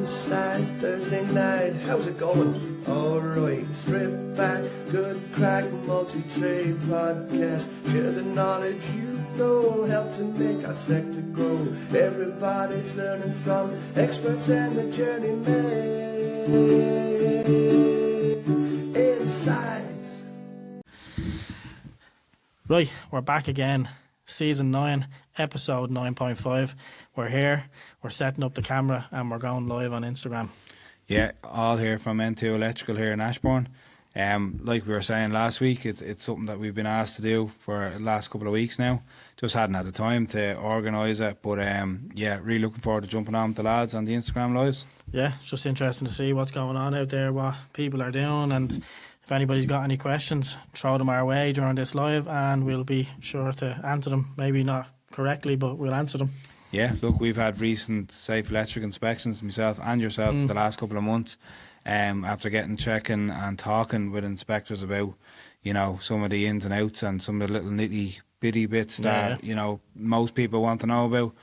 inside Thursday night. How's it going? Alright, strip back, good crack, multi-trade podcast. Share the knowledge you know, help to make our sector grow. Everybody's learning from experts and the journeyman. Insights. Right, we're back again. Season 9, episode 9.5. We're here, we're setting up the camera and we're going live on Instagram. Yeah, all here from N2 Electrical here in Ashbourne. Like we were saying last week, it's something that we've been asked to do for the last couple of weeks now. Just hadn't had the time to organise it, but yeah, really looking forward to jumping on with the lads on the Instagram lives. Yeah, it's just interesting to see what's going on out there, what people are doing, and if anybody's got any questions, throw them our way during this live and we'll be sure to answer them. Maybe not correctly, but we'll answer them. Yeah, look, we've had recent safe electric inspections, myself and yourself, the last couple of months, after checking and talking with inspectors about, you know, some of the ins and outs and some of the little nitty bitty bits that, you know, most people want to know about.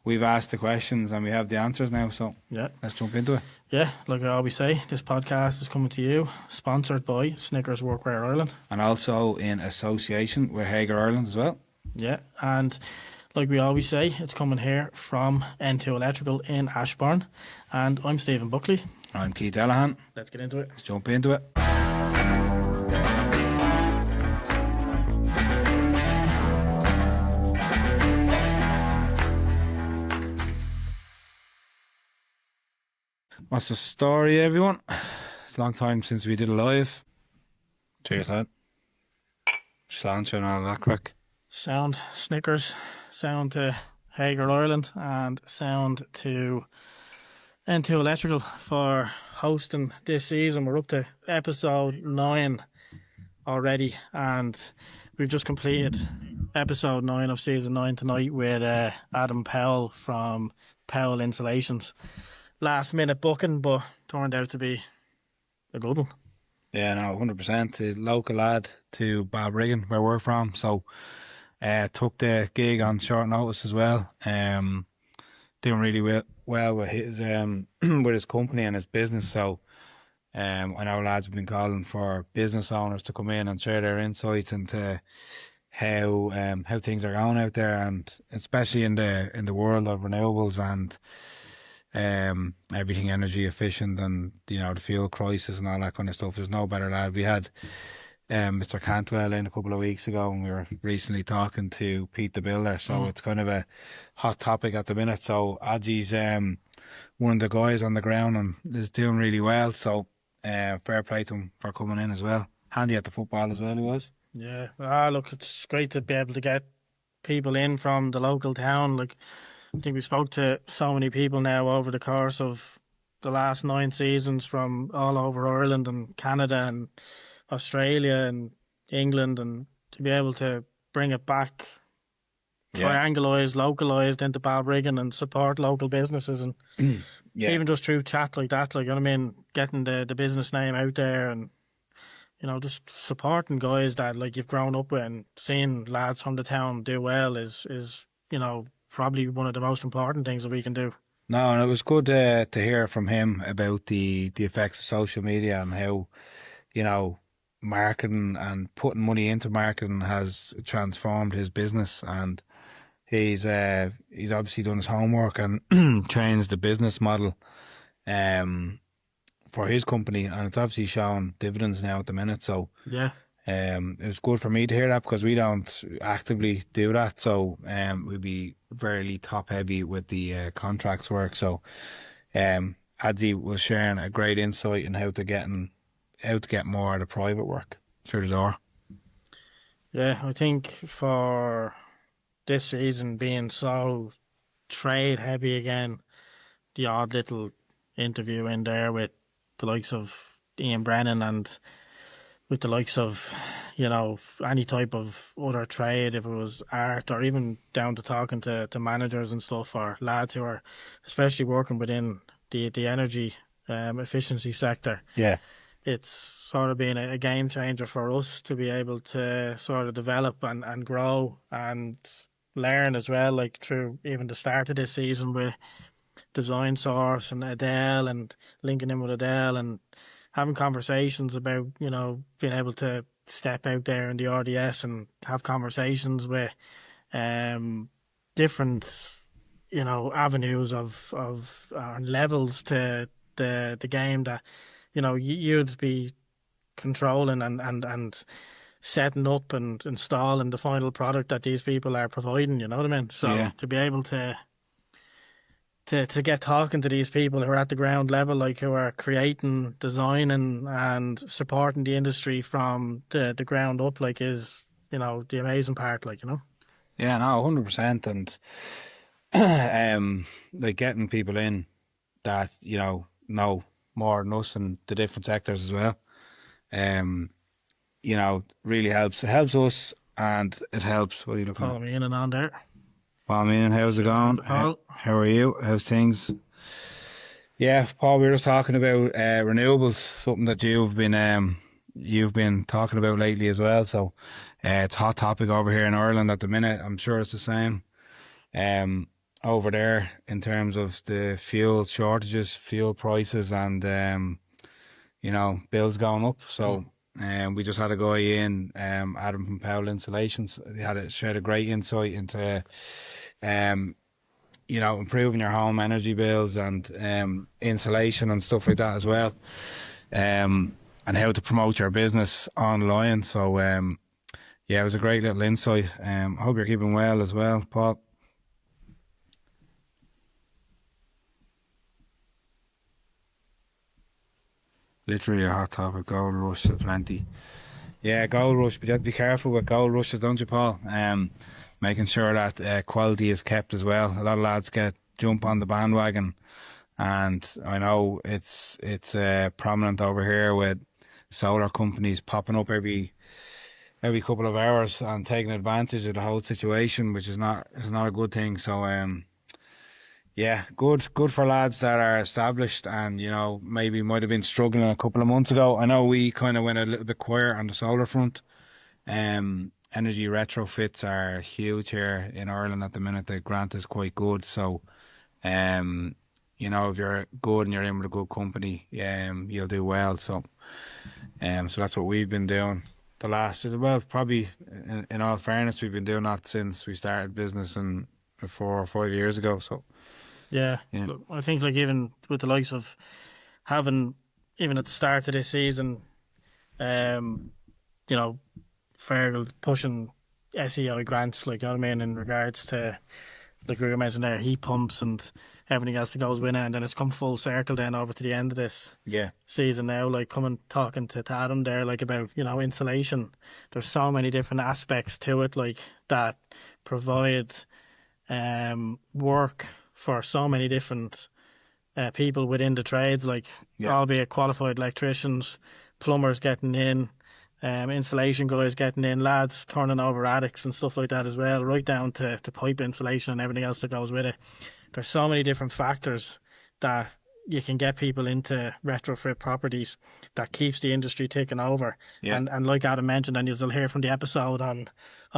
We've asked the questions and we have the answers now, so yeah, let's jump into it. Yeah, like I always say, this podcast is coming to you, sponsored by Snickers Workwear Ireland. And also in association with Hager Ireland as well. Yeah, and like we always say, it's coming here from N2 Electrical in Ashbourne. And I'm Stephen Buckley. I'm Keith Delahan. Let's get into it. Let's jump into it. What's the story, everyone? It's a long time since we did a live. Cheers, lad. Sláinte and all that crack. Sound Snickers, sound to Hager Ireland, and sound to N2 Electrical for hosting this season. We're up to episode 9 already, and we've just completed episode 9 of season 9 tonight with Adam Powell from Powell Insulations. Last minute booking, but turned out to be a good one. Yeah, no, 100%. A local lad to Balbriggan, where we're from, so took the gig on short notice as well. Doing really well with his with his company and his business. So I know lads have been calling for business owners to come in and share their insights into how things are going out there, and especially in the world of renewables and everything energy efficient, and you know, the fuel crisis and all that kind of stuff. There's no better lad. We had Mr. Cantwell in a couple of weeks ago, and we were recently talking to Pete the Builder, so it's kind of a hot topic at the minute. So Adzy's one of the guys on the ground and is doing really well, so fair play to him for coming in as well. Handy at the football as well, he was. Yeah, look, it's great to be able to get people in from the local town. Like, I think we spoke to so many people now over the course of the last 9 seasons from all over Ireland and Canada and Australia and England, and to be able to bring it back, triangulized, localized into Balbriggan and support local businesses, and even just through chat like that, like, you know what I mean, getting the business name out there, and you know, just supporting guys that like you've grown up with, and seeing lads from the town do well is you know, probably one of the most important things that we can do. No, and it was good to hear from him about the effects of social media and how, you know, marketing and putting money into marketing has transformed his business, and he's obviously done his homework and changed the business model for his company, and it's obviously showing dividends now at the minute. So yeah. It was good for me to hear that, because we don't actively do that, so we'd be very top heavy with the contracts work. So Adzy was sharing a great insight in how to get more of the private work through the door. Yeah, I think for this season being so trade heavy again, the odd little interview in there with the likes of Ian Brennan and with the likes of, you know, any type of other trade, if it was art or even down to talking to managers and stuff, or lads who are especially working within the energy efficiency sector. Yeah. It's sort of been a game changer for us to be able to sort of develop and grow and learn as well, like through even the start of this season with Design Source and Adele and linking in with Adele and having conversations about, you know, being able to step out there in the RDS and have conversations with different, you know, avenues of levels to the game that, you know, you'd be controlling and setting up and installing the final product that these people are providing, you know what I mean? So Yeah. to be able to get talking to these people who are at the ground level, like who are creating, designing and supporting the industry from the ground up, like, is, you know, the amazing part, like, you know. Yeah, no, 100%. And like getting people in that, you know more than us in the different sectors as well, you know, really helps. It helps us and it helps. What are you looking at? Follow me in and on there. Paul, Meehan, how's it going? Paul. How are you? How's things? Yeah, Paul, we were just talking about renewables, something that you've been talking about lately as well. So it's a hot topic over here in Ireland at the minute. I'm sure it's the same over there in terms of the fuel shortages, fuel prices, and you know, bills going up. So we just had a guy in, Adam from Powell Insulations. He shared a great insight into you know, improving your home energy bills and insulation and stuff like that as well, and how to promote your business online. So yeah, it was a great little insight. I hope you're keeping well as well, Paul. Literally a hot topic, gold rush at 20. Yeah, gold rush, but you have to be careful with gold rushes, don't you, Paul? Making sure that quality is kept as well. A lot of lads jump on the bandwagon, and I know it's prominent over here with solar companies popping up every couple of hours and taking advantage of the whole situation, which is not a good thing. So yeah, good for lads that are established and, you know, maybe might have been struggling a couple of months ago. I know we kind of went a little bit quiet on the solar front. Energy retrofits are huge here in Ireland at the minute. The grant is quite good. So, you know, if you're good and you're in with a good company, you'll do well. So, so that's what we've been doing the last, well, probably in all fairness, we've been doing that since we started business 4 or 5 years ago. So, yeah. Look, I think, like, even with the likes of having, even at the start of this season, you know, Fergal pushing SEI grants, like, you know what I mean, in regards to, like we were mentioning there, heat pumps and everything else that goes with it, and then it's come full circle then over to the end of this season now, like talking to Adam there, like, about, you know, insulation. There's so many different aspects to it, like, that provide work for so many different people within the trades, like, albeit qualified electricians, plumbers getting in, insulation guys getting in, lads turning over attics and stuff like that as well, right down to pipe insulation and everything else that goes with it. There's so many different factors that you can get people into retrofit properties that keeps the industry ticking over. And like Adam mentioned, and you'll hear from the episode on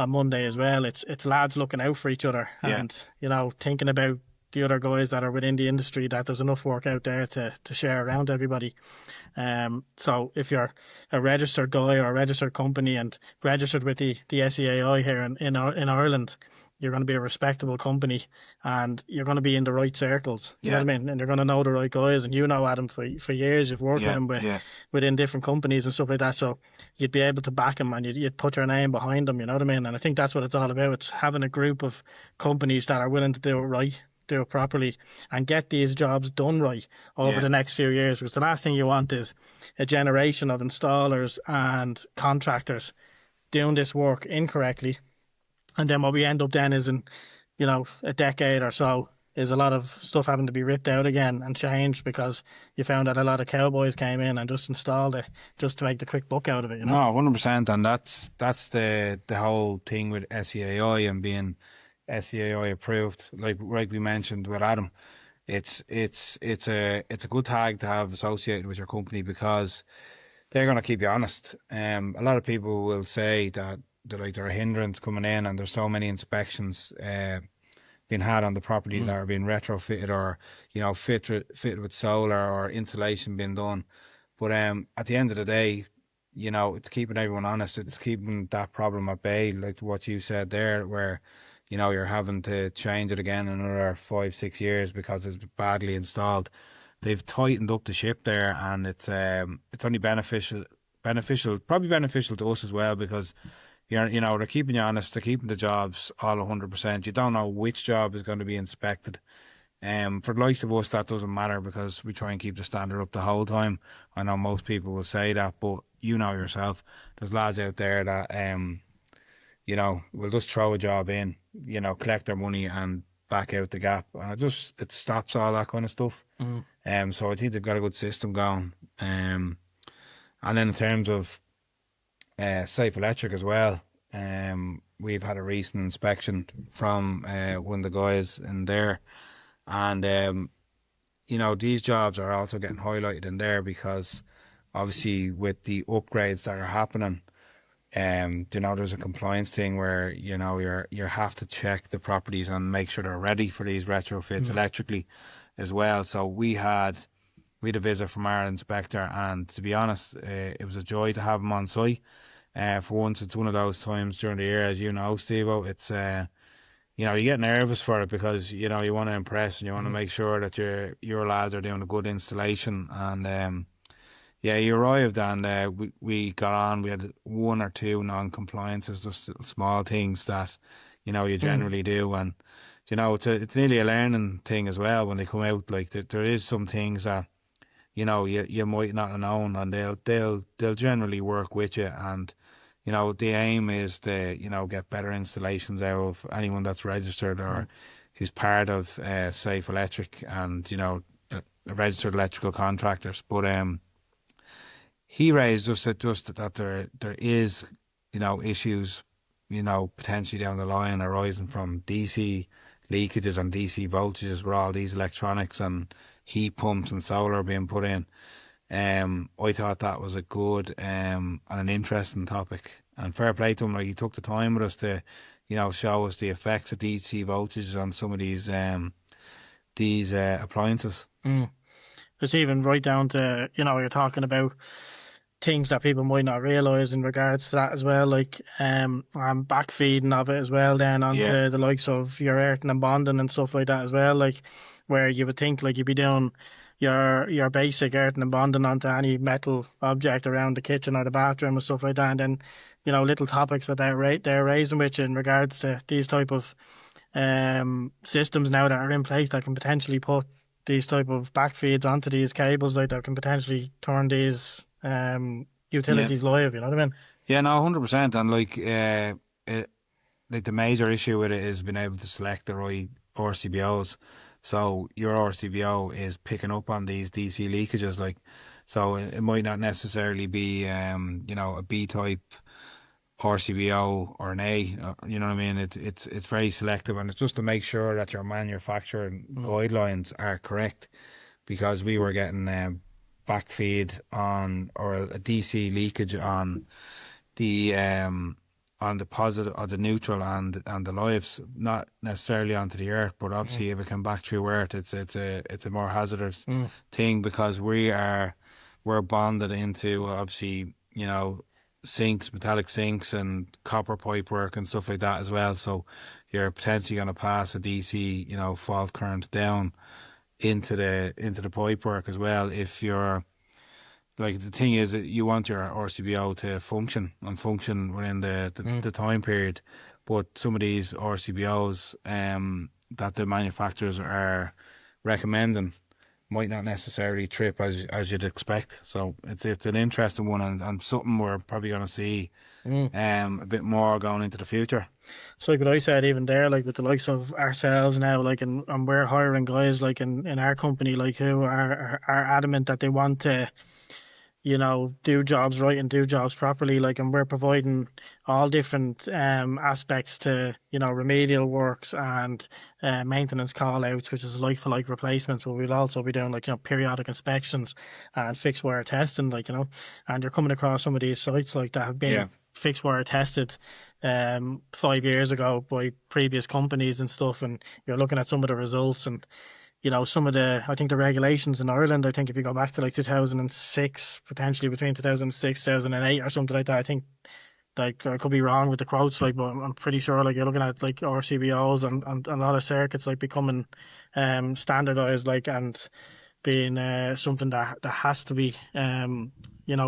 Monday as well, it's lads looking out for each other and, you know, thinking about the other guys that are within the industry, that there's enough work out there to share around everybody. So if you're a registered guy or a registered company and registered with the SEAI here in Ireland, you're going to be a respectable company and you're going to be in the right circles. You know what I mean? And you're going to know the right guys. And you know Adam for years. You've worked with him within different companies and stuff like that. So you'd be able to back him and you'd put your name behind him. You know what I mean? And I think that's what it's all about. It's having a group of companies that are willing to do it right, do it properly, and get these jobs done right over the next few years. Because the last thing you want is a generation of installers and contractors doing this work incorrectly. And then what we end up then is, in, you know, a decade or so, is a lot of stuff having to be ripped out again and changed because you found that a lot of cowboys came in and just installed it just to make the quick buck out of it, you know? No, 100%. And that's the whole thing with SEAI and being SEAI approved. Like we mentioned with Adam, it's a good tag to have associated with your company because they're going to keep you honest. A lot of people will say that they're a hindrance coming in and there's so many inspections being had on the properties that are being retrofitted or, fitted with solar or insulation being done. But at the end of the day, it's keeping everyone honest. It's keeping that problem at bay, like what you said there, where, you're having to change it again in another 5-6 years because it's badly installed. They've tightened up the ship there, and it's only beneficial, probably beneficial to us as well, because they're keeping you honest, they're keeping the jobs all 100%. You don't know which job is going to be inspected. For the likes of us, that doesn't matter because we try and keep the standard up the whole time. I know most people will say that, but you know yourself, there's lads out there that will just throw a job in, collect their money and back out the gap, and it stops all that kind of stuff. So I think they've got a good system going. And then in terms of Safe Electric as well, we've had a recent inspection from one of the guys in there, and these jobs are also getting highlighted in there because obviously with the upgrades that are happening, there's a compliance thing where you have to check the properties and make sure they're ready for these retrofits electrically as well. So we had a visit from our inspector, and to be honest, it was a joy to have him on site. For once, it's one of those times during the year, as you know, Steve-o, it's you get nervous for it because you want to impress and you want to make sure that your lads are doing a good installation. And he arrived, and we got on. We had one or two non-compliances, just small things that you generally do, and it's nearly a learning thing as well when they come out. Like there is some things that you might not have known, and they'll generally work with you. And the aim is to get better installations out of anyone that's registered or who's part of Safe Electric and registered electrical contractors. But he raised just that there is issues potentially down the line arising from DC leakages and DC voltages with all these electronics and heat pumps and solar being put in. I thought that was a good and an interesting topic, and fair play to him. Like, he took the time with us to show us the effects of DC voltages on some of these appliances. It's even right down to you're talking about things that people might not realise in regards to that as well, like backfeeding of it as well, then onto the likes of your earthing and bonding and stuff like that as well, like where you would think like you'd be doing your basic earthing and bonding onto any metal object around the kitchen or the bathroom and stuff like that, and then little topics that they're raising with you in regards to these type of systems now that are in place that can potentially put these type of backfeeds onto these cables, like that can potentially turn these utilities live, you know what I mean? Yeah, no, 100%. And like the major issue with it is being able to select the right RCBOs. So your RCBO is picking up on these DC leakages, like, so it might not necessarily be a B type RCBO or an A. You know what I mean? It's very selective, and it's just to make sure that your manufacturing guidelines are correct, because we were getting backfeed on, or a DC leakage on the positive or the neutral and the lives, not necessarily onto the earth, but obviously if it can back through earth, it's a more hazardous thing, because we're bonded into obviously sinks, metallic sinks and copper pipe work and stuff like that as well. So you're potentially going to pass a DC fault current down into the pipe work as well. If you're like, the thing is that you want your RCBO to function within the time period, but some of these RCBOs that the manufacturers are recommending might not necessarily trip as you'd expect. So it's an interesting one, and something we're probably going to see a bit more going into the future. So like what I said even there, like with the likes of ourselves now, like and we're hiring guys like in our company, like who are adamant that they want to do jobs right and do jobs properly, like, and we're providing all different aspects to remedial works and maintenance call outs, which is like for like replacements, but we'll also be doing like periodic inspections and fixed wire testing, like and you're coming across some of these sites like that have been fixed wire tested 5 years ago by previous companies and stuff, and you're looking at some of the results and some of I think the regulations in Ireland, I think if you go back to like 2006, potentially between 2006, 2008 or something like that, I think, like, I could be wrong with the quotes, like, but I'm pretty sure, like, you're looking at like RCBOs and a lot of circuits like becoming standardized, like, and being something that has to be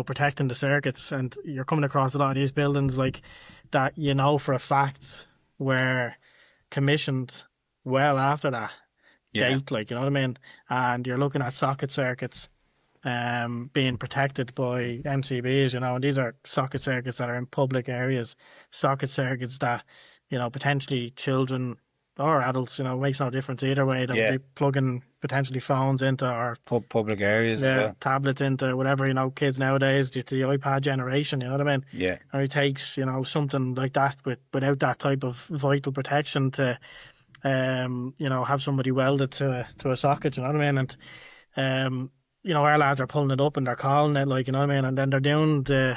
protecting the circuits. And you're coming across a lot of these buildings like that, for a fact were commissioned well after that date, like, you know what I mean? And you're looking at socket circuits being protected by MCBs, and these are socket circuits that are in public areas, socket circuits that, potentially children or adults, makes no difference either way, that will be plugging potentially phones into, or public areas, tablets into, whatever, kids nowadays, it's the iPad generation, you know what I mean? Yeah. And it takes, something like that without that type of vital protection to, have somebody welded to a socket, you know what I mean? And, our lads are pulling it up and they're calling it, like, you know what I mean? And then they're doing the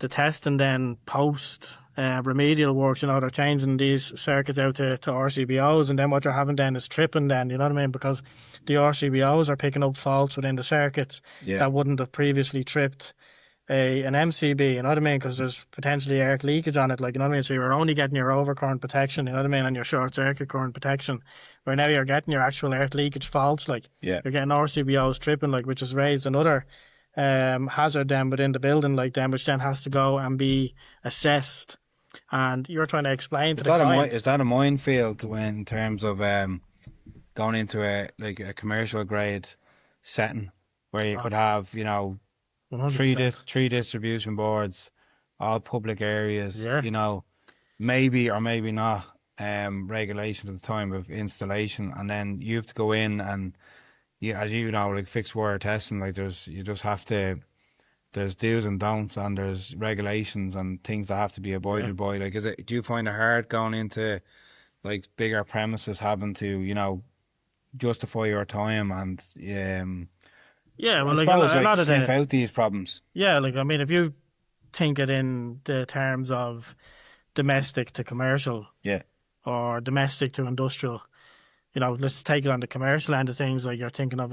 testing then post remedial works, they're changing these circuits out to RCBOs, and then what you're having then is tripping then, you know what I mean? Because the RCBOs are picking up faults within the circuits that wouldn't have previously tripped an MCB, you know what I mean? Because there's potentially earth leakage on it, like, you know what I mean? So you're only getting your overcurrent protection, you know what I mean, and your short circuit current protection. Where now you're getting your actual earth leakage faults, like, you're getting RCBOs tripping, like, which has raised another hazard then within the building, like, then, which then has to go and be assessed. And you're trying to explain to the client. Is that a minefield in terms of going into a commercial grade setting where you could have, 100%. three distribution boards, all public areas, maybe or maybe not regulation at the time of installation, and then you have to go in and, as like fixed wire testing, like there's do's and don'ts, and there's regulations and things that have to be abided by. Like, do you find it hard going into like bigger premises, having to, justify your time and well, like, a lot of sniff out these problems? Yeah, like, I mean, if you think it in the terms of domestic to commercial, or domestic to industrial, let's take it on the commercial end of things. Like, you're thinking of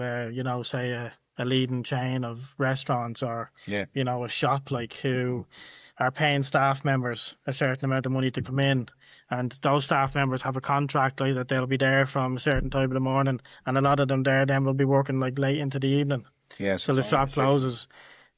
say a leading chain of restaurants, or a shop, like, who are paying staff members a certain amount of money to come in, and those staff members have a contract, like, that they'll be there from a certain time of the morning, and a lot of them there then will be working like late into the evening. So the shop closes.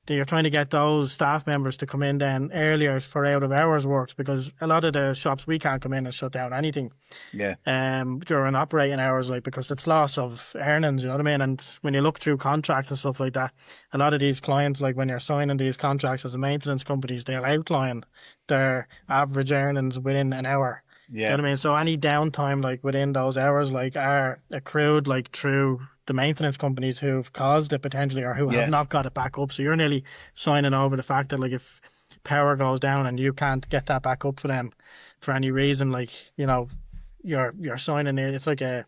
You're trying to get those staff members to come in then earlier for out of hours works, because a lot of the shops, we can't come in and shut down anything during operating hours, like, because it's loss of earnings, you know what I mean? And when you look through contracts and stuff like that, a lot of these clients, like, when you're signing these contracts as a maintenance companies, they'll outline their average earnings within an hour. You know what I mean? So any downtime, like, within those hours, like, are accrued, like, through the maintenance companies who've caused it potentially, or who have not got it back up. So you're nearly signing over the fact that, like, if power goes down and you can't get that back up for them for any reason, like, you're signing it. It's like a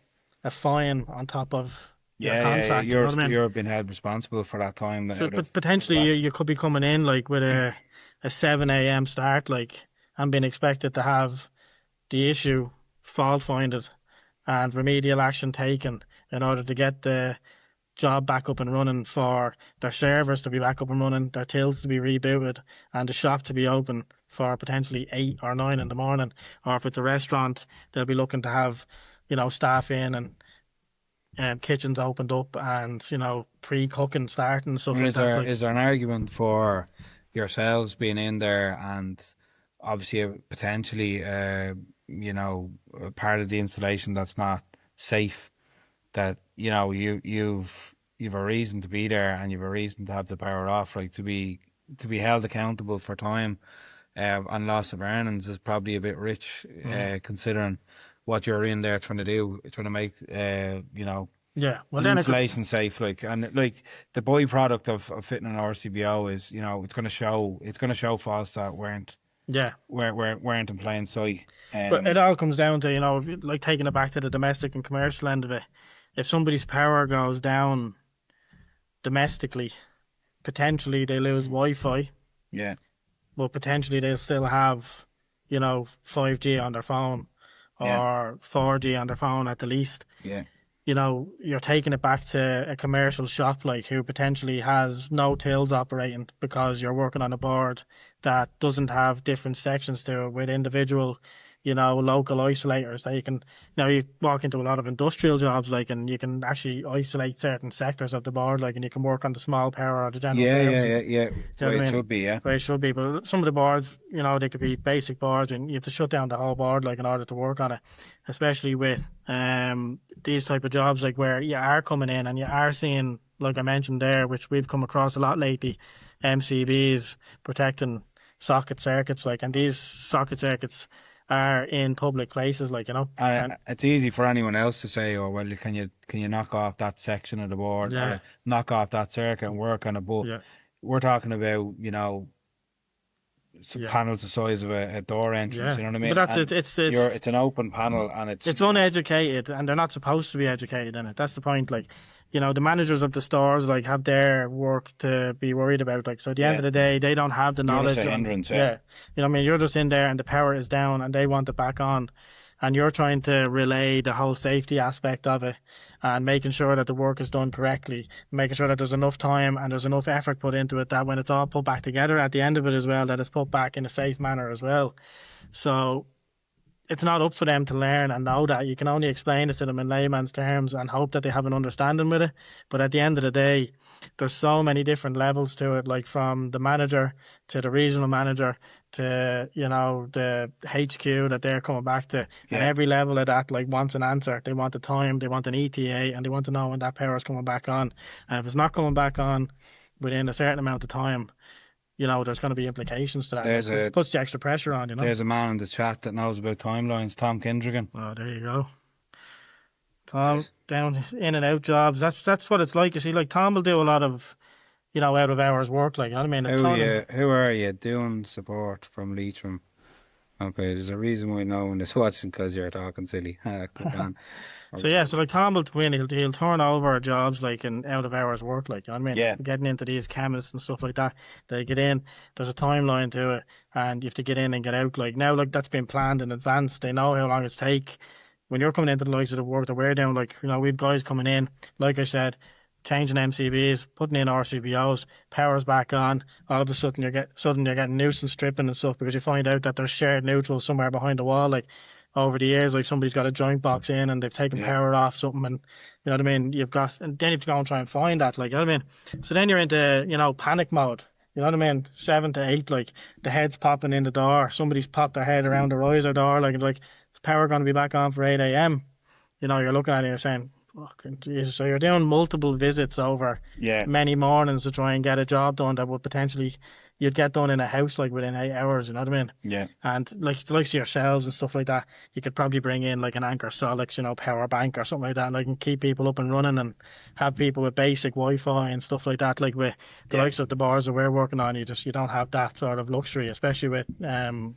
fine on top of your contract. You're, you know what I mean? You're being held responsible for that time. So, but potentially you could be coming in, like, with a 7 a.m. start, like, and being expected to have the issue fault finded and remedial action taken in order to get the job back up and running, for their servers to be back up and running, their tills to be rebooted, and the shop to be open for potentially 8 or 9 in the morning. Or if it's a restaurant, they'll be looking to have, staff in and kitchens opened up and, pre-cooking starting and stuff like that. Is there an argument for yourselves being in there and obviously potentially part of the installation that's not safe, that you've a reason to be there and you've a reason to have the power off, like, to be held accountable for time and loss of earnings is probably a bit rich, considering what you're in there trying to make installation safe, like, and like the byproduct of fitting an RCBO is it's going to show faults that weren't in plain sight. But it all comes down to, if like, taking it back to the domestic and commercial end of it, if somebody's power goes down domestically, potentially they lose Wi-Fi. but potentially they'll still have, 5G on their phone Yeah. or 4G on their phone at the least. Yeah. You're taking it back to a commercial shop like who potentially has no tills operating because you're working on a board that doesn't have different sections to it with individual, local isolators that you can. Now you walk into a lot of industrial jobs like, and you can actually isolate certain sectors of the board like, and you can work on the small power or the general Yeah, services. yeah. It's the way it should be, yeah. Where it should be, but some of the boards, they could be basic boards, and you have to shut down the whole board like in order to work on it. Especially with these type of jobs like where you are coming in and you are seeing, like I mentioned there, which we've come across a lot lately, MCBs protecting socket circuits like, and these socket circuits are in public places like, And it's easy for anyone else to say, oh well, can you knock off that section of the board, Yeah. or knock off that circuit and work on it, but Yeah. we're talking about Yeah. panels the size of a door entrance. Yeah. You know what I mean? But that's And it's an open panel, and it's uneducated, and they're not supposed to be educated in it. That's the point. Like, the managers of the stores like have their work to be worried about. Like, so at the end of the day, they don't have the knowledge. Just a hindrance, you're just in there, and the power is down, and they want it back on, and you're trying to relay the whole safety aspect of it, and making sure that the work is done correctly, making sure that there's enough time and there's enough effort put into it that when it's all put back together at the end of it as well, that it's put back in a safe manner as well. So it's not up for them to learn and know that. You can only explain it to them in layman's terms and hope that they have an understanding with it. But at the end of the day, there's so many different levels to it, like from the manager to the regional manager to, the HQ that they're coming back to. Yeah. And every level of that, like, wants an answer. They want the time, they want an ETA, and they want to know when that power is coming back on. And if it's not coming back on within a certain amount of time, there's going to be implications to that. It puts the extra pressure on, There's a man in the chat that knows about timelines, Tom Kindrigan. Oh, there you go. Tom, down in and out jobs. That's what it's like. You see, like, Tom will do a lot of, out of hours work. Like, I mean, who are you doing support from Leitrim? Okay, there's a reason why no one is watching, because you're talking silly. So like Tom will win. He'll turn over jobs like in out of hours work. Like, you know what I mean? Yeah. Getting into these chemists and stuff like that. They get in. There's a timeline to it, and you have to get in and get out. Like now, like that's been planned in advance. They know how long it's take. When you're coming into the likes of the work that we're doing, like, we've guys coming in. Like I said, changing MCBs, putting in RCBOs, power's back on. All of a sudden, you're getting nuisance stripping and stuff because you find out that there's shared neutrals somewhere behind the wall. Like, over the years, like, somebody's got a joint box in and they've taken power off something, and you know what I mean. And then you have to go and try and find that. Like, you know what I mean. So then you're into panic mode. You know what I mean? 7 to 8, like the head's popping in the door. Somebody's popped their head around the riser door. Like is power going to be back on for 8 a.m.? You're looking at it, you're saying, fucking Jesus. So you're doing multiple visits over many mornings to try and get a job done that would potentially you'd get done in a house like within 8 hours. You know what I mean? Yeah. And like the likes of yourselves and stuff like that, you could probably bring in like an Anchor Solix, power bank or something like that, and like, can keep people up and running and have people with basic Wi-Fi and stuff like that. Like with the likes of the bars that we're working on, you don't have that sort of luxury, especially with you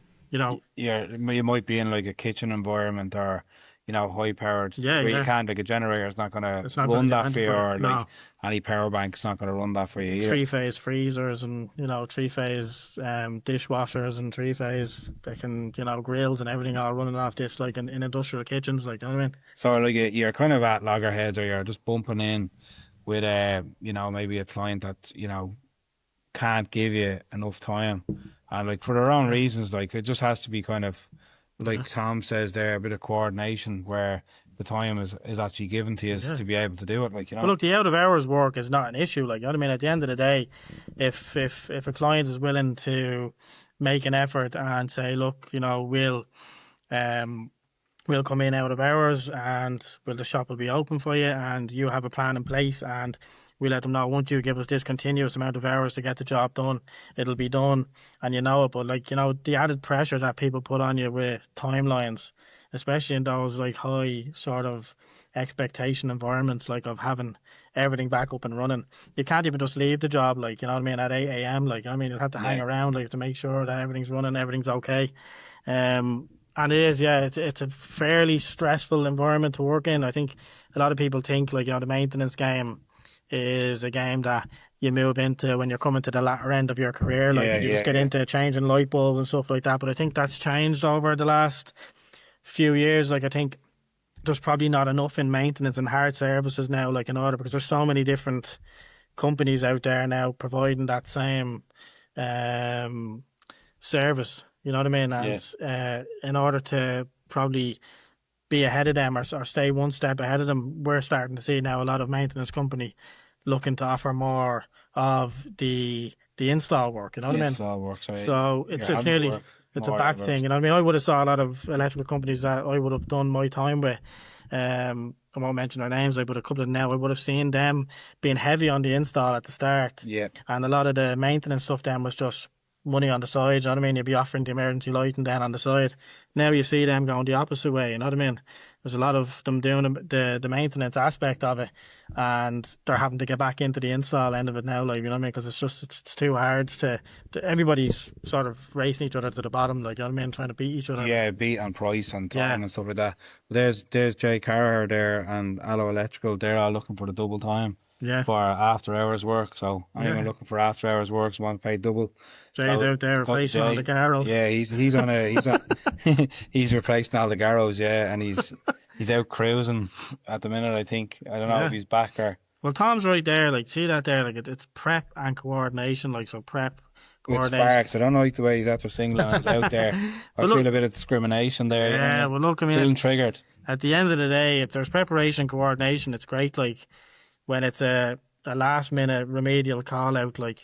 might be in like a kitchen environment or high powered, where you can't, like, a generator is not going to run that for you, or like any power bank is not going to run that for you either. 3-phase freezers and 3-phase dishwashers and 3-phase grills and everything all running off this, like in industrial kitchens, like, you know what I mean. So like you're kind of at loggerheads, or you're just bumping in with maybe a client that can't give you enough time, and like for their own reasons, like it just has to be kind of, like Tom says there, a bit of coordination where the time is actually given to you to be able to do it. Like, Well, look, the out of hours work is not an issue. Like, you know what I mean? At the end of the day, if a client is willing to make an effort and say, look, we'll come in out of hours, and the shop will be open for you, and you have a plan in place, and we let them know, once you give us this continuous amount of hours to get the job done, it'll be done, and But like, the added pressure that people put on you with timelines, especially in those like high sort of expectation environments, like of having everything back up and running. You can't even just leave the job, like, you know what I mean, at 8 a.m. Like, you know what I mean, you'll have to hang around, like, to make sure that everything's running, everything's okay. And it is, it's a fairly stressful environment to work in. I think a lot of people think, like, the maintenance game is a game that you move into when you're coming to the latter end of your career. Like Yeah, you just yeah, get yeah. into changing light bulbs and stuff like that. But I think that's changed over the last few years. Like I think there's probably not enough in maintenance and hard services now, like in order, because there's so many different companies out there now providing that same um, service. You know what I mean? Yeah. And in order to probably be ahead of them or stay one step ahead of them, we're starting to see now a lot of maintenance company looking to offer more of the install work. You know what I mean? Yes, all works right. So Your it's hands nearly work it's a more back out of thing. You know what I mean? I would have saw a lot of electrical companies that I would have done my time with. I won't mention their names, like, but a couple of them now I would have seen them being heavy on the install at the start, Yeah. and a lot of the maintenance stuff then was just money on the side. You know what I mean? You'd be offering the emergency lighting then on the side. Now you see them going the opposite way. You know what I mean? There's a lot of them doing the maintenance aspect of it, and they're having to get back into the install end of it now. Like, you know what I mean? Because it's too hard to everybody's sort of racing each other to the bottom. Like, you know what I mean? Trying to beat each other. Yeah, beat on price and time Yeah. and stuff like that. But there's Jay Carr there and Allo Electrical. They're all looking for the double time Yeah. for after hours work. So anyone Yeah. looking for after hours work, want to pay double. Jay's Go- out there go to replacing all Jay. the Garros. Yeah, he's on he's replacing all the Garros. Yeah, and he's out cruising at the minute. I think I don't know Yeah. if he's back or Well, Tom's right there. Like, see that there? Like, it's prep and coordination. Like, so prep, with coordination. Sparks. I don't like the way he's after singling us out there. I Well, feel look- a bit of discrimination there. you know what I Yeah, mean? well, look, I mean, Feeling triggered. at the end of the day, if there's preparation, coordination, it's great. Like, when it's a last minute remedial call out, like,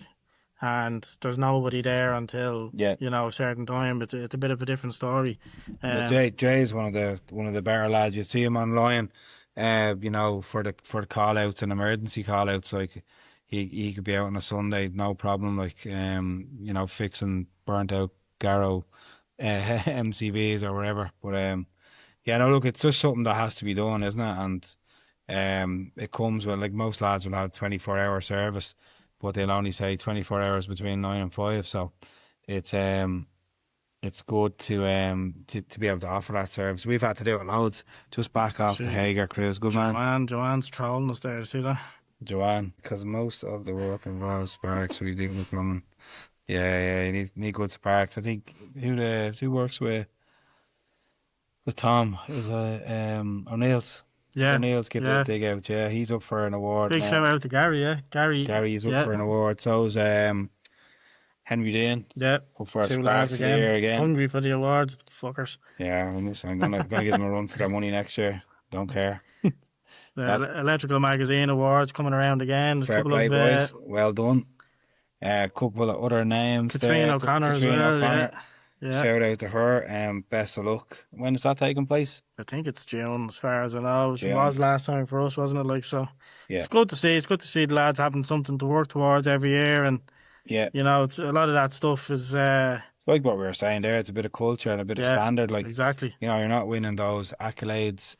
and there's nobody there until Yeah. a certain time, it's a bit of a different story. But Jay's one of the better lads. You see him online, for the call outs and emergency call outs. Like he could be out on a Sunday, no problem. Like fixing burnt out Garrow MCBs or whatever. But look, it's just something that has to be done, isn't it? And it comes with, like, most lads will have 24-hour service, but they'll only say 24 hours between 9 and 5. So it's good to be able to offer that service. We've had to do it loads. Just back off the Hager cruise. Good man, Joanne's trolling us there. See that? Joanne. Because most of the work involves sparks, so you do with plumbing. Yeah, you need good sparks. I think who works with Tom is O'Neill's. Yeah, O'Neill's get yeah. the dig out. Yeah, he's up for an award. Big now. shout out to Gary. Yeah, Gary's up for an award. So's Henry Dean. Yeah, Up for a two lads Sparks here again. Hungry for the awards, fuckers. Yeah, I'm gonna give them a run for their money next year. Don't care. The Electrical Magazine Awards coming around again. There's a Fair couple play, of boys. Well done. A couple of other names. Katrina there. O'Connor as Katrina well. O'Connor. Yeah. Shout out to her. Best of luck. When is that taking place? I think it's June, as far as I know. It June. was last time for us, wasn't it? Like, so. Yeah. It's good to see. It's good to see the lads having something to work towards every year, and Yeah. it's a lot of that stuff is. Like what we were saying there, it's a bit of culture and a bit of standard. Like, exactly. you're not winning those accolades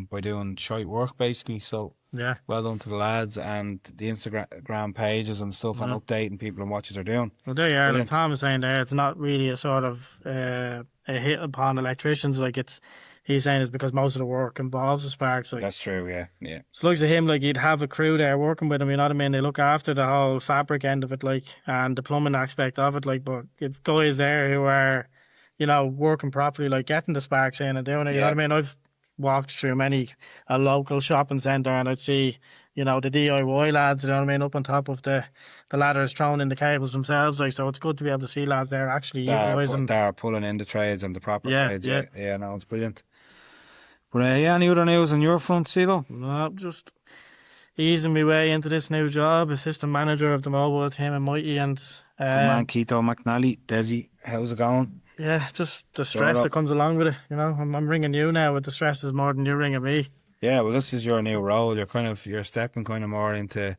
by doing shite work, basically. So Yeah. well done to the lads and the Instagram pages and stuff, and updating people on what you're doing. Well, there you are. Like Brilliant. Tom was saying there, it's not really a sort of a hit upon electricians. Like, he's saying it's because most of the work involves the sparks. Like, That's true, yeah. so looks at him, like, you'd have a crew there working with him, you know what I mean? They look after the whole fabric end of it, like, and the plumbing aspect of it, like, but you've guys there who are, working properly, like, getting the sparks in and doing it, you know what I mean? I've walked through a local shopping centre, and I'd see, the DIY lads, you know what I mean, up on top of the ladders, throwing in the cables themselves, like, so it's good to be able to see lads there actually utilising. They're pulling in the trades and the proper trades. Yeah. Yeah, no, it's brilliant. But any other news on your front, Sibo? No, just easing my way into this new job, assistant manager of the mobile team in Mighty, and Good man, Keto McNally, Desi, how's it going? yeah, just the stress that comes along with it. I'm ringing you now with the stress is more than you ringing me. Yeah, well, this is your new role. You're stepping kind of more into,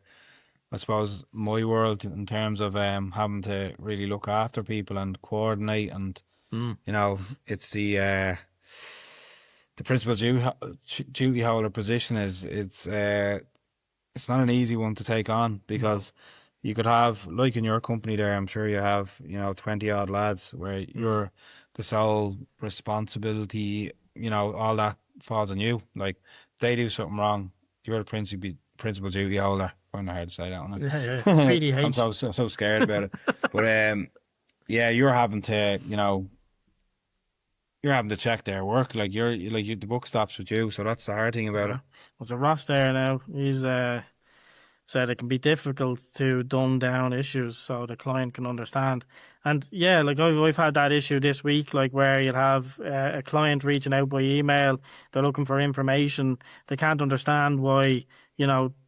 I suppose, my world in terms of having to really look after people and coordinate, and it's the principal duty holder position it's not an easy one to take on, because you could have, like in your company there, I'm sure you have 20 odd lads where you're the sole responsibility, all that falls on you. Like, if they do something wrong, you're the principal principal duty holder. I don't know how to say that one. Yeah. PDH. I'm so scared about it. But yeah, you're having to, you're having to check their work. Like the buck stops with you, so that's the hard thing about it. Well, so Ross there now, he's said it can be difficult to dumb down issues so the client can understand. And yeah, like I've had that issue this week, like where you'll have a client reaching out by email, they're looking for information, they can't understand why,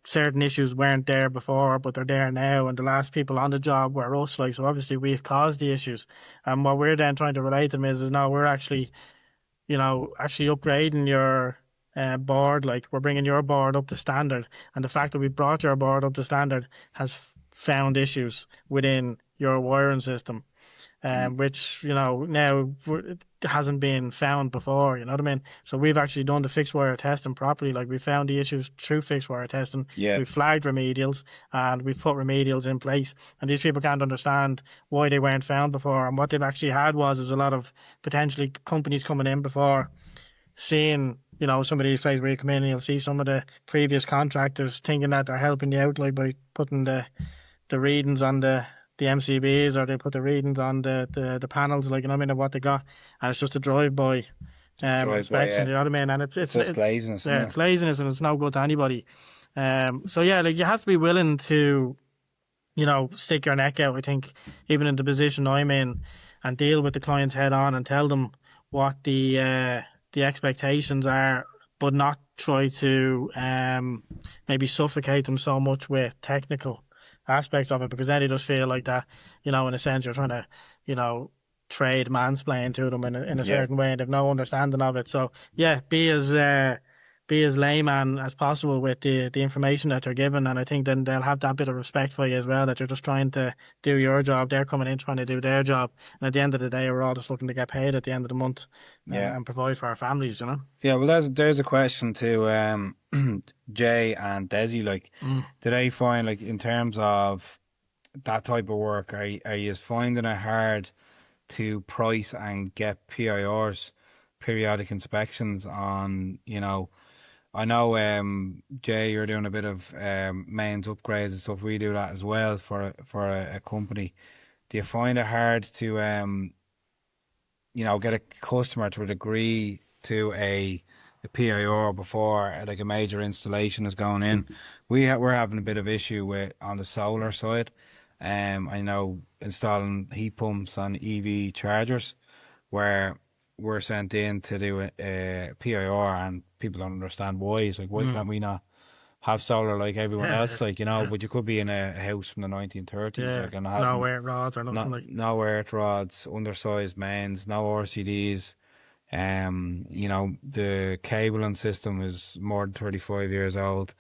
certain issues weren't there before, but they're there now, and the last people on the job were us, like, so obviously we've caused the issues. And what we're then trying to relate to them is no, we're actually upgrading your board, like we're bringing your board up to standard, and the fact that we brought your board up to standard has found issues within your wiring system, which now it hasn't been found before. You know what I mean? So we've actually done the fixed wire testing properly. Like we found the issues through fixed wire testing. Yeah. We flagged remedials and we've put remedials in place. And these people can't understand why they weren't found before. And what they've actually had is a lot of potentially companies coming in before, seeing some of these places where you come in and you'll see some of the previous contractors thinking that they're helping you out, like by putting the readings on the MCBs, or they put the readings on the panels, like, of what they got, and it's just a drive-by inspection, you know what I mean? And it's laziness. Yeah, it's laziness, and it's no good to anybody. So yeah, like you have to be willing to, stick your neck out, I think, even in the position I'm in, and deal with the clients head on and tell them what the expectations are, but not try to maybe suffocate them so much with technical aspects of it, because then they just feel like that, in a sense you're trying to, trade mansplain to them in a certain way, and they've no understanding of it. So yeah, be as layman as possible with the information that they're given, and I think then they'll have that bit of respect for you as well, that you're just trying to do your job, they're coming in trying to do their job, and at the end of the day we're all just looking to get paid at the end of the month, and provide for our families, Yeah, well there's a question to Jay and Desi, like, do they find, like, in terms of that type of work, are you finding it hard to price and get PIRs, periodic inspections on, I know, Jay, you're doing a bit of mains upgrades and stuff. We do that as well for a company. Do you find it hard to get a customer to agree to a PIR before like a major installation is going in? We're having a bit of issue on the solar side. I know installing heat pumps on EV chargers, where we're sent in to do a PIR, and people don't understand why. It's like, why can't we not have solar like everyone else? Like, but you could be in a house from the 1930s. Like, and no earth rods or nothing, no earth rods, undersized mains, no RCDs. The cabling system is more than 35 years old.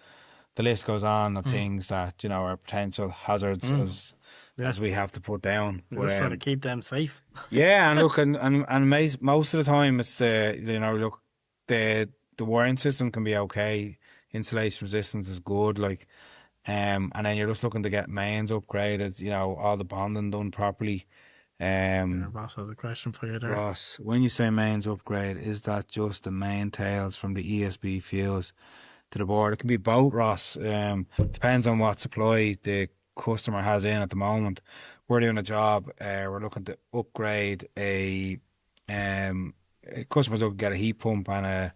The list goes on of things that, are potential hazards as we have to put down. We're just trying to keep them safe. Yeah, and look, and most of the time it's the wiring system can be okay, insulation resistance is good, like, and then you're just looking to get mains upgraded, all the bonding done properly. Ross has a question for you there. Ross, when you say mains upgrade, is that just the main tails from the ESB fuse to the board? It can be both, Ross. Depends on what supply the customer has in at the moment. We're doing a job, we're looking to upgrade a customer's looking to get a heat pump and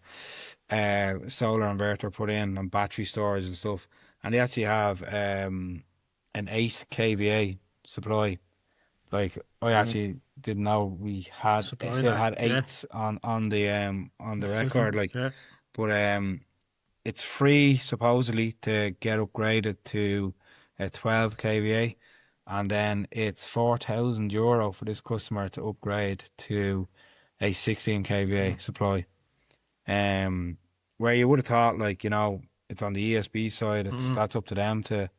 a solar inverter put in, and battery storage and stuff, and they actually have an 8 kVA supply. Like, I actually didn't know we had still had 8s on the record, like, but it's free supposedly to get upgraded to a 12 kVA, and then it's €4,000 for this customer to upgrade to a 16 kVA supply. Where you would have thought, like, it's on the ESB side, that's up to them to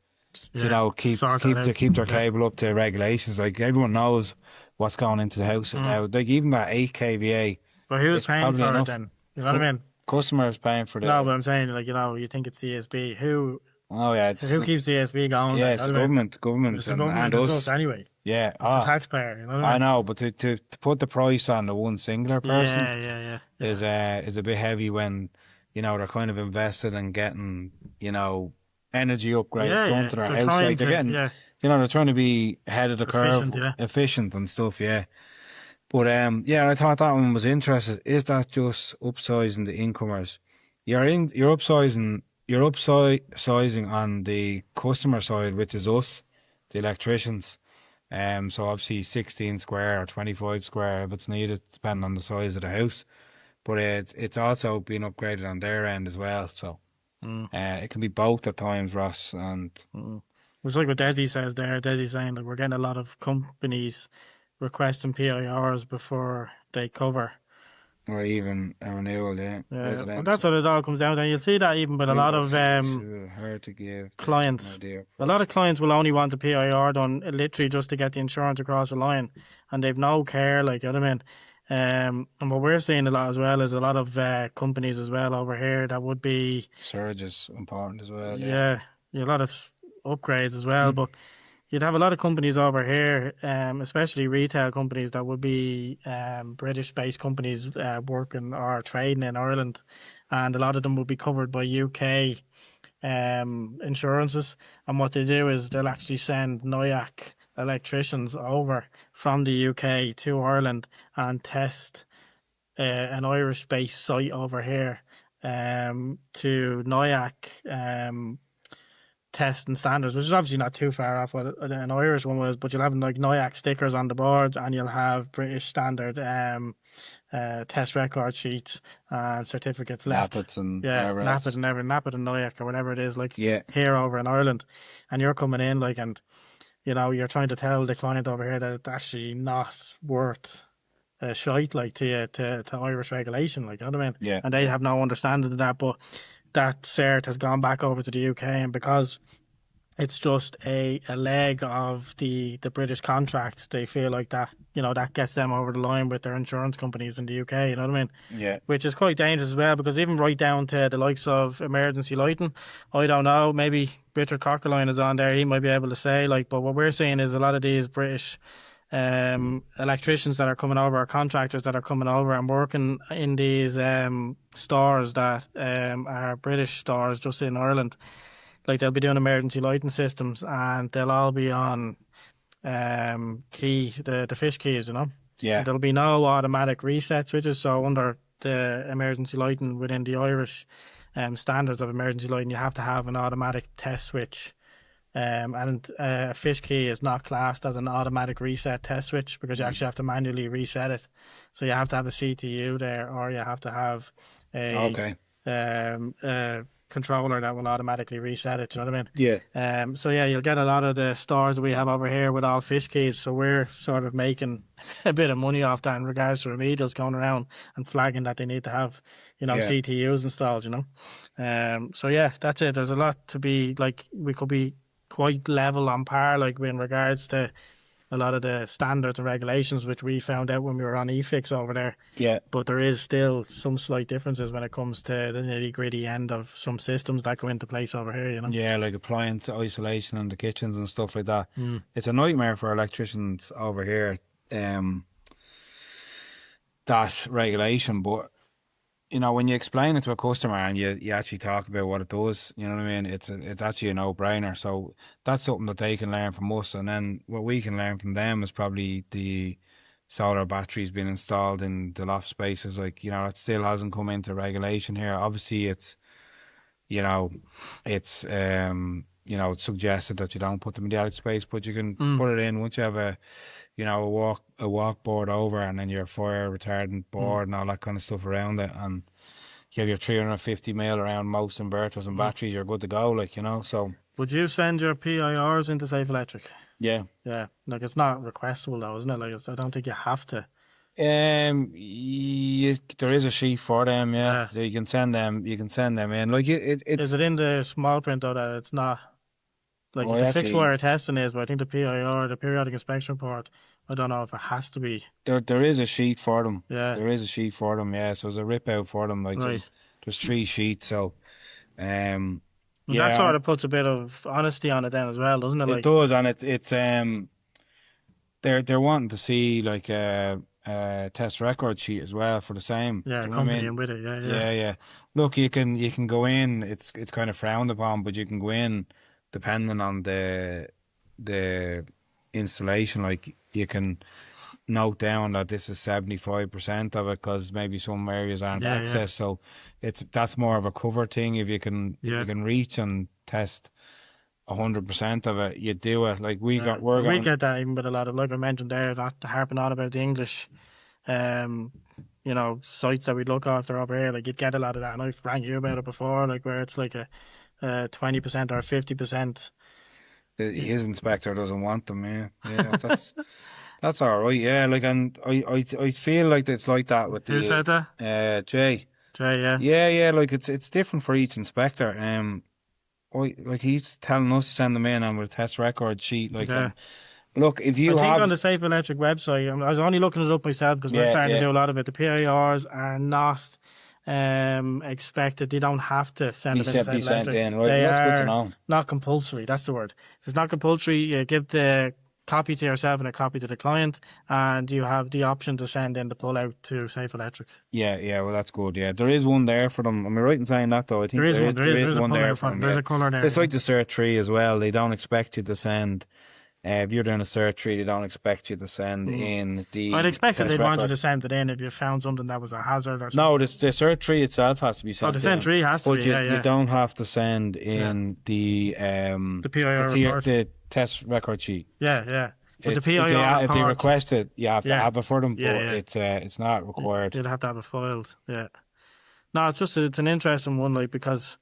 keep their cable up to regulations. Like, everyone knows what's going into the houses now. Like, even that 8 kVA. But who's paying for it then? You know what I mean? Customers paying for it. No, but I'm saying, like, you think it's ESB. Who keeps the ESB going? Yeah, it's the government. It's the government and us anyway. Yeah, it's the taxpayer. You know what I mean? I know, but to put the price on the one singular person, is a bit heavy when they're kind of invested in getting energy upgrades done to their They're house. trying Like they're to, getting, they're trying to be ahead of the efficient, curve, efficient and stuff. Yeah. But I thought that one was interesting. Is that just upsizing the incomers? You're upsizing on the customer side, which is us, the electricians. So obviously 16 square or 25 square if it's needed, depending on the size of the house. But it's also been upgraded on their end as well. So it can be both at times, Ross. And it's like what Desi says there. Desi saying that we're getting a lot of companies requesting PIRs before they cover. or even a renewal, Well, that's what it all comes down to. And you'll see that even with a lot of hard to give clients. A lot of clients will only want the PIR done literally just to get the insurance across the line, and they've no care, like, you know what I mean. And what we're seeing a lot as well is a lot of companies as well over here that would be surge is important as well. A lot of upgrades as well, but you'd have a lot of companies over here, especially retail companies that would be British-based companies working or trading in Ireland, and a lot of them will be covered by UK insurances. And what they do is they'll actually send NOIAC electricians over from the UK to Ireland and test an Irish-based site over here to NOIAC test and standards, which is obviously not too far off what an Irish one was, but you'll have like NOIAC stickers on the boards, and you'll have British standard test record sheets and certificates left. NAPIT and NAPIT and NOIAC or whatever it is, like here over in Ireland. And you're coming in like, and you're trying to tell the client over here that it's actually not worth shite like to Irish regulation, like, you know what I mean? Yeah. And they have no understanding of that, but that cert has gone back over to the UK, and because it's just a leg of the British contract, they feel like that, that gets them over the line with their insurance companies in the UK, you know what I mean? Yeah. Which is quite dangerous as well, because even right down to the likes of emergency lighting, I don't know, maybe Richard Cockerline is on there, he might be able to say, like, but what we're seeing is a lot of these British electricians that are coming over, or contractors that are coming over and working in these stores that are British stores just in Ireland. Like, they'll be doing emergency lighting systems, and they'll all be on the fish keys, Yeah. And there'll be no automatic reset switches. So under the emergency lighting within the Irish standards of emergency lighting, you have to have an automatic test switch. And a fish key is not classed as an automatic reset test switch, because you actually have to manually reset it. So you have to have a CTU there, or you have to have a controller that will automatically reset it. Do you know what I mean? Yeah. So you'll get a lot of the stores that we have over here with all fish keys. So we're sort of making a bit of money off that in regards to remedials going around and flagging that they need to have, CTUs installed. So that's it. There's a lot to be like. We could be quite level on par, like, in regards to a lot of the standards and regulations, which we found out when we were on eFix over there. Yeah. But there is still some slight differences when it comes to the nitty-gritty end of some systems that go into place over here, Yeah, like appliance isolation in the kitchens and stuff like that. It's a nightmare for electricians over here, that regulation, but when you explain it to a customer and you actually talk about what it does, you know what I mean? It's actually a no-brainer. So that's something that they can learn from us, and then what we can learn from them is probably the solar batteries being installed in the loft spaces. Like, it still hasn't come into regulation here. Obviously, it's it's suggested that you don't put them in the attic space, but you can put it in once you have a walk board over, and then your fire retardant board and all that kind of stuff around it, and you have your 350 mil around most inverters and batteries, you're good to go, like, so. Would you send your PIRs into Safe Electric? Yeah. Yeah. Like, it's not requestable though, isn't it? Like, I don't think you have to. There is a sheet for them, yeah. So you can send them in. Like, it's... Is it in the small print though that it's not? Like, the fixed wire testing is, but I think the PIR, the periodic inspection report, I don't know if it has to be. There is a sheet for them. Yeah. There is a sheet for them, yeah. So there's a rip out for them. Like, right. There's 3 sheets, so... that sort of puts a bit of honesty on it then as well, doesn't it? It does, and it's they're wanting to see, like, a test record sheet as well for the same. Yeah, Do you know what I company mean? and with it. Yeah. Yeah. Look, you can go in. It's kind of frowned upon, but you can go in depending on the installation. Like you can note down that this is 75% of it because maybe some areas aren't Yeah, accessed. So that's more of a cover thing. If you Yeah. can reach and test 100% of it, you do it. Like we We get that even with a lot of, like I mentioned there, that harping on about the English, sites that we look after over here. Like you'd get a lot of that, and I've rang you about it before, like where it's like a 20% or 50%. his inspector doesn't want them. Yeah, that's all right. Yeah, like, and I feel like it's like that with Who said that? Jay. Jay, yeah. Yeah. Like it's different for each inspector. Like he's telling us to send them in and with a test record sheet. Like, Yeah. look, if you I think have on the Safe Electric website, I was only looking it up myself because we're starting to do a lot of it. The PIRs are not expected. They don't have to send it in. be sent in, right? They That's good to are know. not compulsory. That's the word. It's not compulsory. You give the copy to yourself and a copy to the client, and you have the option to send in the pull out to Safe Electric. Yeah. Well, that's good. Yeah, there is one there for them. Am I right in saying that though? I think There is one a there for them. There's a colour there. It's like the Cert 3 as well. They don't expect you to send. If you're doing a Cert 3, they don't expect you to send in the. I'd expect that test they'd want you record. to send it in if you found something that was a hazard or something. No, the Cert 3 itself has to be sent. The Cert 3 has to but be. you don't have to send in the PIR report. the test record sheet. Yeah. But the If PIR if they report, request it, you have to have it for them. Yeah, but it's not required. you'd have to have it filed. Yeah. No, it's an interesting one, like, because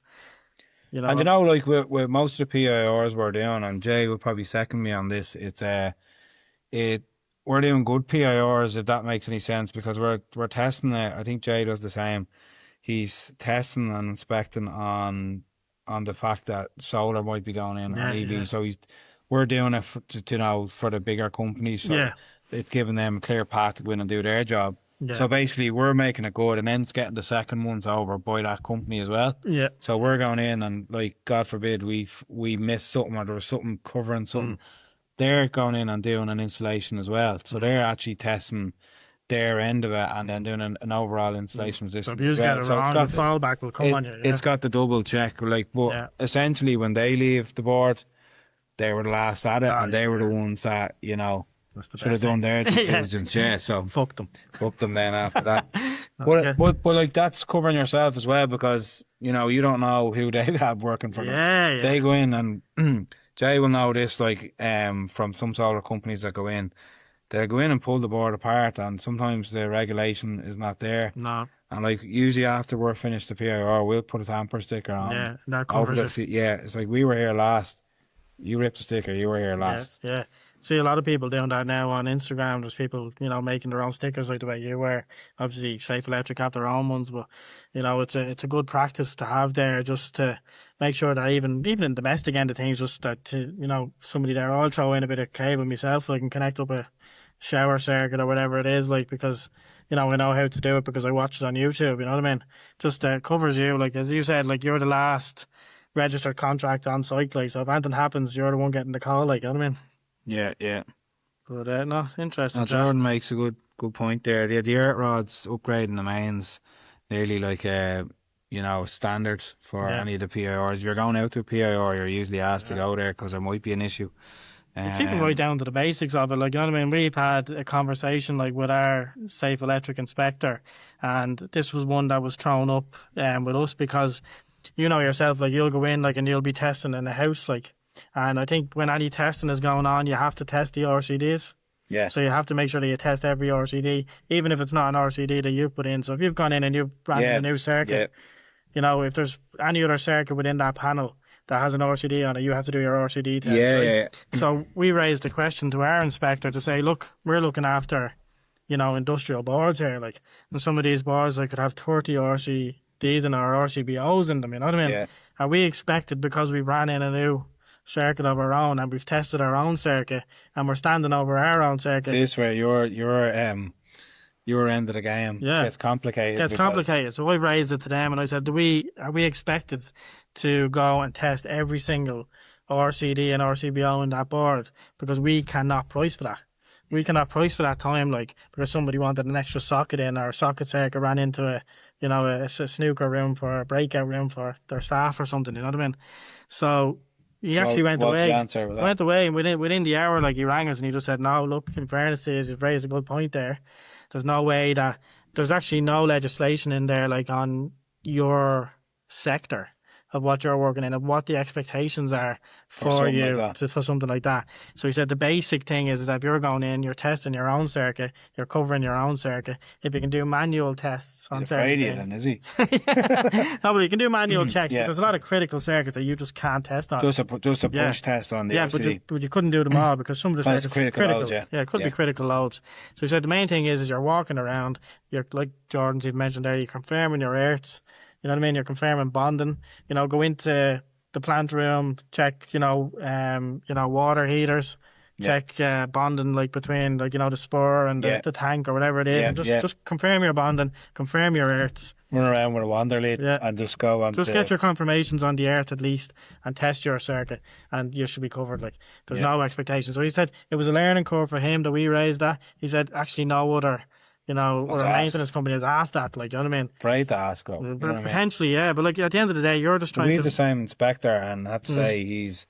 And like with most of the PIRs we're doing, and Jay will probably second me on this. We're doing good PIRs, if that makes any sense, because we're testing it. I think Jay does the same. He's testing and inspecting on the fact that solar might be going in on EV. Yeah. So we're doing it for the bigger companies. So it's giving them a clear path to go in and do their job. Yeah. So basically, we're making it good, and then it's getting the second ones over by that company as well. Yeah. So we're going in, and like, God forbid we missed something or there was something covering something. They're going in and doing an installation as well. So they're actually testing their end of it and then doing an overall installation resistance. So if you get it wrong, the fallback will come on you. Yeah. It's got the double check. But essentially, when they leave the board, they were the last at it, and they were the ones that should have done their due diligence. Yeah, so fuck them then after that. But like, that's covering yourself as well, because you don't know who they have working for them. Yeah. They go in, and Jay will know this, like, from some solar companies that go in. They'll go in and pull the board apart, and sometimes the regulation is not there. No. And like, usually after we're finished the PIR, we'll put a tamper sticker on. Yeah, that covers it. Yeah, it's like, we were here last. You ripped the sticker, you were here last. Yeah. See a lot of people doing that now on Instagram. There's people, making their own stickers like the way you were. Obviously, Safe Electric have their own ones, but it's a good practice to have there, just to make sure that even in domestic end of things, just that somebody there. I'll throw in a bit of cable myself, so I can connect up a shower circuit or whatever it is, like, because I know how to do it because I watched it on YouTube. You know what I mean? Just covers you, like, as you said, like, you're the last registered contract on site, like, so if anything happens, you're the one getting the call, like, you know what I mean? Yeah. But no, interesting. Jordan makes a good point there. The earth rods upgrading the mains nearly like standard for any of the PIRs. If you're going out to a PIR, you're usually asked to go there because there might be an issue. Keep it right down to the basics of it, like, you know what I mean? We've had a conversation, like, with our Safe Electric inspector, and this was one that was thrown up with us because yourself, like, you'll go in, like, and you'll be testing in a house, like, and I think when any testing is going on, you have to test the RCDs. Yeah. So you have to make sure that you test every RCD, even if it's not an RCD that you've put in. So if you've gone in and you've ran a new circuit, if there's any other circuit within that panel that has an RCD on it, you have to do your RCD test. Yeah. So we raised a question to our inspector to say, look, we're looking after, industrial boards here, like, and some of these boards, I could have 30 RCDs and our RCBOs in them, you know what I mean? Yeah. And we expected, because we ran in a new circuit of our own and we've tested our own circuit and we're standing over our own circuit. See, this where your end of the game gets complicated. So I raised it to them and I said, are we expected to go and test every single RCD and RCBO in that board? Because we cannot price for that. we cannot price for that time, like, because somebody wanted an extra socket in, or a socket circuit ran into a snooker room for a breakout room for their staff or something, you know what I mean? So he actually went what's away. the answer with that? Went away, and within the hour, like, he rang us and he just said, no, look, in fairness to you, you've raised a good point there. There's no way that, there's actually no legislation in there, like, on your sector of what you're working in and what the expectations are for you for something like that. So he said the basic thing is that if you're going in, you're testing your own circuit, you're covering your own circuit. If you can do manual tests on certain things. Then, is he? No, but you can do manual checks, but there's a lot of critical circuits that you just can't test on. Just a push test on the LCD. But you couldn't do them all because some of the circuits are critical loads, it could be critical loads. So he said the main thing is you're walking around, you're, like Jordan's you've mentioned there, you're confirming your earths. You know what I mean? You're confirming bonding. You know, go into the plant room, check, water heaters, check bonding, like, between, like, the spur and the tank or whatever it is. And just confirm your bonding, confirm your earths. Run around with a wander lead and just go on. Just get your confirmations on the earth at least and test your circuit, and you should be covered. Like, there's no expectation. So he said it was a learning curve for him that we raised that. He said actually no other or a maintenance company has asked that, like, you know what I mean? Afraid to ask, though. Potentially, yeah, but, like, at the end of the day, you're just trying to... He's the same inspector, and I have to say, he's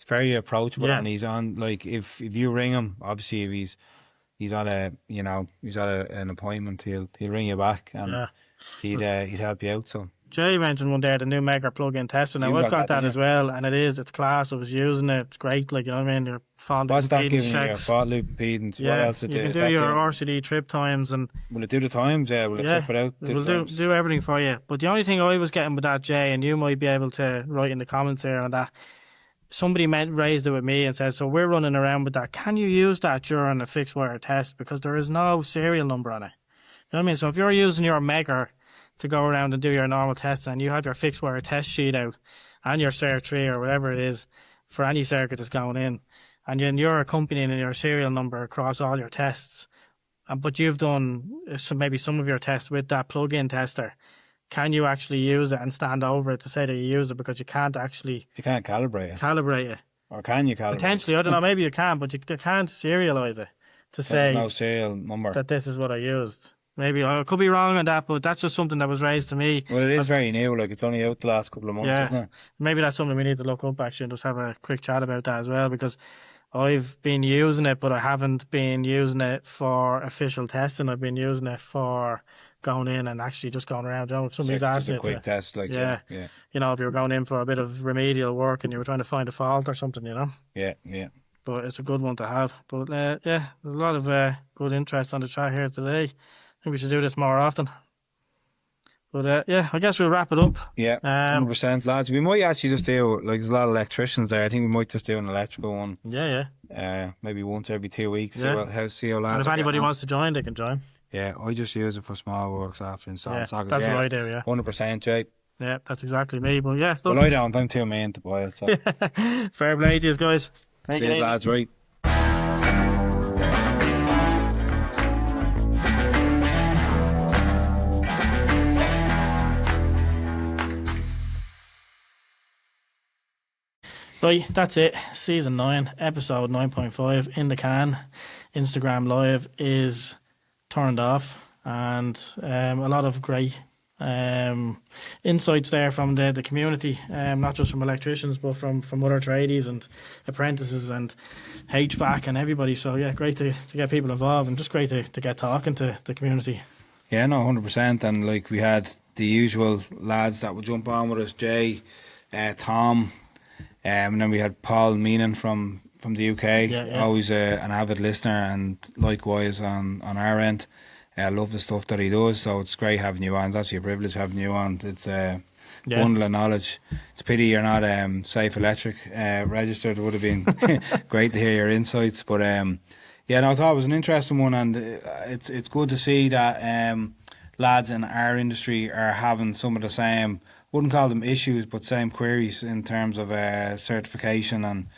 very approachable, and he's on, like, if you ring him, obviously, if he's at an appointment, he'll ring you back, and he'd help you out, so... Jay mentioned one day the new Mega plug-in tester. Now, I've got that as well, and it's class. I was using it. It's great, like, you know what I mean? Your fault What's that giving checks. you? Your fault loop impedance? Yeah, what else it you can do your RCD trip times. And will it do the times? Yeah, will it trip it out? We'll do everything for you. But the only thing I was getting with that, Jay, and you might be able to write in the comments there on that, somebody raised it with me and said, so we're running around with that. Can you use that during a fixed wire test? Because there is no serial number on it. You know what I mean? So if you're using your Mega to go around and do your normal tests, and you have your fixed wire test sheet out and your CER3 or whatever it is for any circuit that's going in, and then you're accompanying your serial number across all your tests, but you've done maybe some of your tests with that plug-in tester, can you actually use it and stand over it to say that you use it? Because you can't calibrate it. Or can you calibrate potentially, I don't know, maybe you can, but you can't serialize it to say no serial number that this is what I used. Maybe I could be wrong on that, but that's just something that was raised to me. Well, it is very new, like, it's only out the last couple of months, isn't it? Maybe that's something we need to look up, actually, and just have a quick chat about that as well, because I've been using it, but I haven't been using it for official testing. I've been using it for going in and actually just going around. You know, if somebody's asked you a quick test, like, yeah. You know, if you're going in for a bit of remedial work and you were trying to find a fault or something, you know. Yeah. But it's a good one to have. But there's a lot of good interest on the chat here today. I think we should do this more often. But I guess we'll wrap it up. Yeah, 100%, lads. We might actually just do, like, there's a lot of electricians there. I think we might just do an electrical one. Yeah. Maybe once every 2 weeks. See how lads. And if anybody wants to join, they can join. Yeah, I just use it for small works after installing sockets. That's what I do. Yeah, 100%, Jay. Yeah, that's exactly me. But yeah, well, I don't. I'm too mean to buy it. So. Fair play to you guys. See you, lads. Right. Right, that's it. Season 9, episode 9.5 in the can. Instagram Live is turned off, and a lot of great insights there from the community, not just from electricians, but from other tradies and apprentices and HVAC and everybody. So yeah, great to get people involved, and just great to get talking to the community. Yeah, no, 100%. And like, we had the usual lads that would jump on with us, Jay, Tom, and then we had Paul Meenan from the UK, always an avid listener, and likewise on our end. I love the stuff that he does, so it's great having you on. It's actually a privilege having you on. It's a bundle of knowledge. It's a pity you're not Safe Electric registered. It would have been great to hear your insights. But no, I thought it was an interesting one, and it's good to see that lads in our industry are having some of the same, wouldn't call them issues, but same queries in terms of certification. And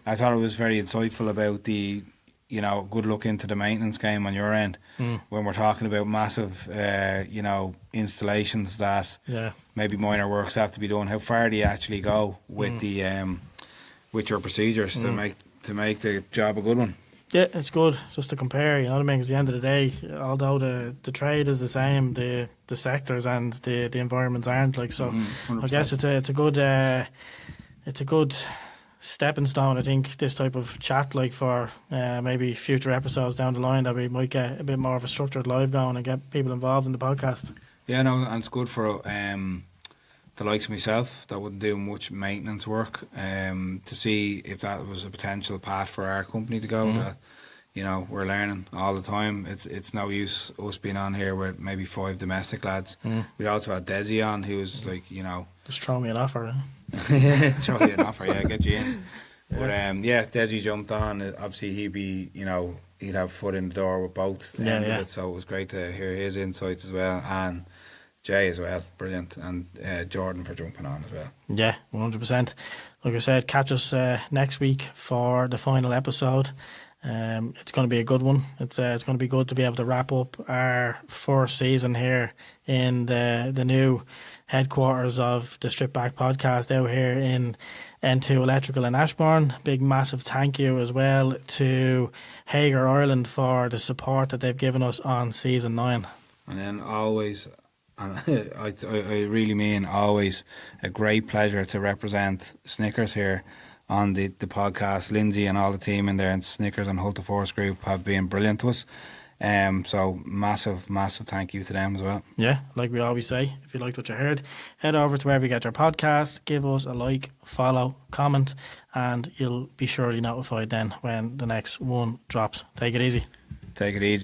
I thought it was very insightful about the, good look into the maintenance game on your end when we're talking about massive, installations that maybe minor works have to be done. How far do you actually go with the with your procedures to make the job a good one? Yeah, it's good just to compare, you know what I mean? Because at the end of the day, although the trade is the same, the sectors and the environments aren't, like, so I guess it's a good stepping stone, I think, this type of chat, like, for maybe future episodes down the line, that we might get a bit more of a structured live going and get people involved in the podcast. Yeah, no, and it's good for the likes of myself that wouldn't do much maintenance work, to see if that was a potential path for our company to go. That, you know, we're learning all the time. It's no use us being on here with maybe 5 domestic lads. We also had Desi on, who was like, you know, just throw me an offer. Throw you an offer, yeah, get you in. Yeah. But yeah, Desi jumped on. Obviously, he'd be, you know, he'd have foot in the door with both ends of it. So it was great to hear his insights as well, and Jay as well, brilliant, and Jordan for jumping on as well. Yeah, 100%. Like I said, catch us next week for the final episode. It's going to be a good one. It's going to be good to be able to wrap up our first season here in the new headquarters of the Strip Back podcast out here in N2 Electrical in Ashbourne. Big massive thank you as well to Hager Ireland for the support that they've given us on season 9. And then always, and I really mean always, a great pleasure to represent Snickers here on the podcast. Lindsay and all the team in there and Snickers and Hulta Force Group have been brilliant to us. So massive thank you to them as well. Yeah, like we always say, if you liked what you heard, head over to wherever you get your podcast, give us a like, follow, comment, and you'll be surely notified then when the next one drops. Take it easy. Take it easy.